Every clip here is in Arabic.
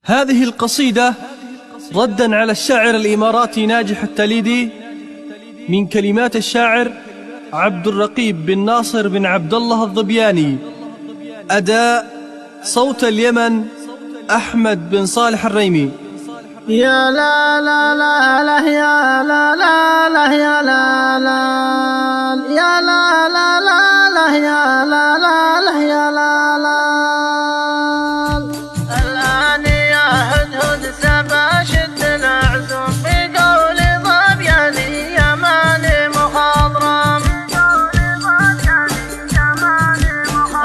هذه القصيدة ردًا على الشاعر الإماراتي ناجح التليدي من كلمات الشاعر عبد الرقيب بن ناصر بن عبد الله الظبياني. أداء صوت اليمن أحمد بن صالح الريمي. يا لا لا لا لا يا لا لا لا يا لا لا يا لا لا لا لا يا لا لا لا يا لا لا. الآن يا هدهد سبا شد العزم بقول ظبياني يا ماني مخضرم.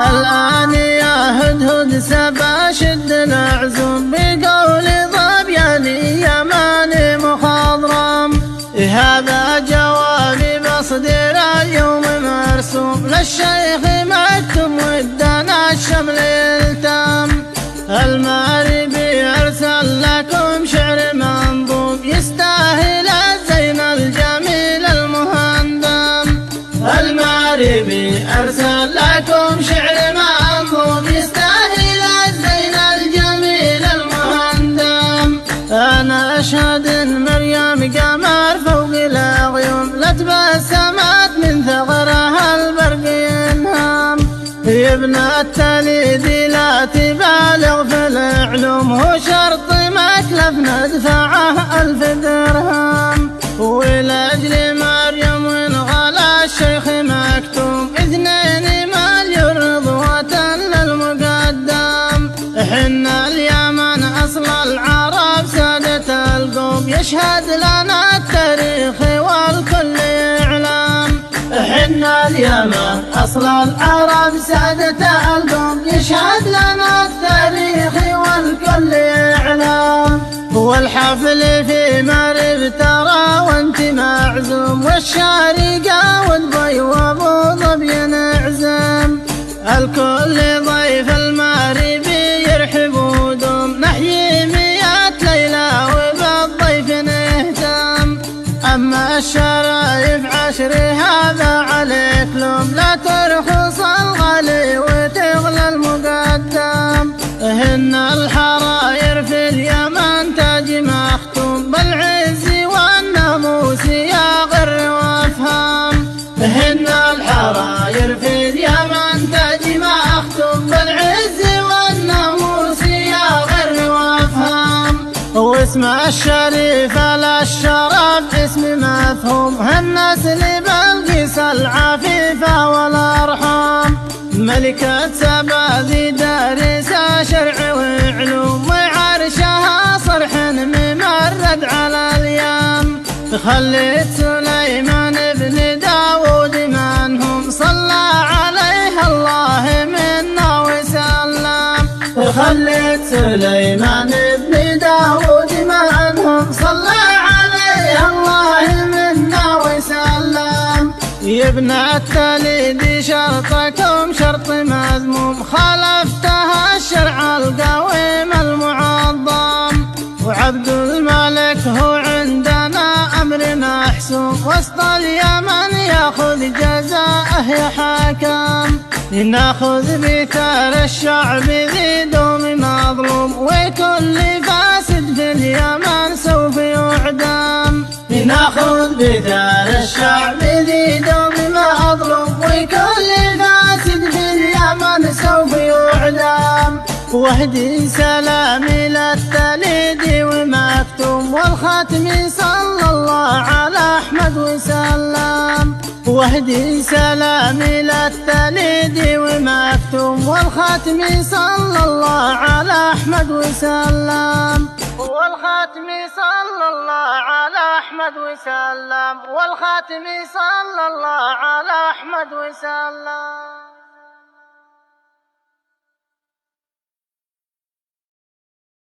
الآن يا هدهد سبا شد العزم بقول يا ماني مخضرم. هذا جوابي بصدر اليوم مرسوم للشيخ مكتوم ودنا الشمل التام. المغربي أرسل لكم شعر منظوم يستاهل الزين الجميل المهندم. المغربي أرسل لكم شعر منظوم يستاهل الزين الجميل المهندم. أنا أشهد إن مريم قمر فوق الغيوم لتبسمت من ثغرها البرق ينهام. يا ابن التليدي لا تبالغ في العلوم هو شرط مكلف ندفعه 1000 درهم. ولأجل مريم وانغلى الشيخ مكتوم 2 مليون رضوة للمقدم. حنا اليمن أصل العرب سادة القوم يشهد لنا التاريخ والكل يعلم. حنا اليمن أصل العرب سادة القوم يشهد لنا التاريخ والكل يعلم. والحفل في مرب ترى وانت معزوم والشارقة والضي وابو ظبي نعزم. الكل ضيف المغربي يرحب ودوم نحيي 100 ليلة وبالضيف نهتم. أما الشرايف 10 هذا عليك لوم لا ترخص الغالي وتغلى المقدم. هن الحراير في اليمن تاج مختوم بالعز والناموس يا غر وافهام. هن الحراير في اليمن تاج مختوم بالعز والناموس يا غر وافهام. واسم الشريف للشرف اسم مفهوم هالنسل بلقيس العفيفة والأرحام. ملكة سبا ذي دارسة شرع وعلوم وعرشها صرح ممرد على اليم. خليت سليمان بن داود منهم صلى عليه الله منا وسلم. خليت سليمان بن داود منهم صلى عليه الله منا وسلم. يا ابن التليدي شرطكم شرط مذموم خالفتها الشرع القويم المعظم. وعبد الملك هو عندنا أمر محسوم وسط اليمن ياخذ جزاءه يا حاكم. ناخذ بثار الشعب ذي دوم مظلوم وكل فاسد في اليمن سوف يعدم. ناخذ بثار الشعب ذي دوم مظلوم وكل فاسد في اليمن سوف يعدم. واهدي سلامي للتليدي ومكتوم والختم صلى الله على أحمد وسلم. واهدي سلامي للتليدي ومكتوم والختم صلى الله على أحمد وسلم. والختم صلى الله على أحمد وسلم. والختم صلى الله على أحمد وسلم.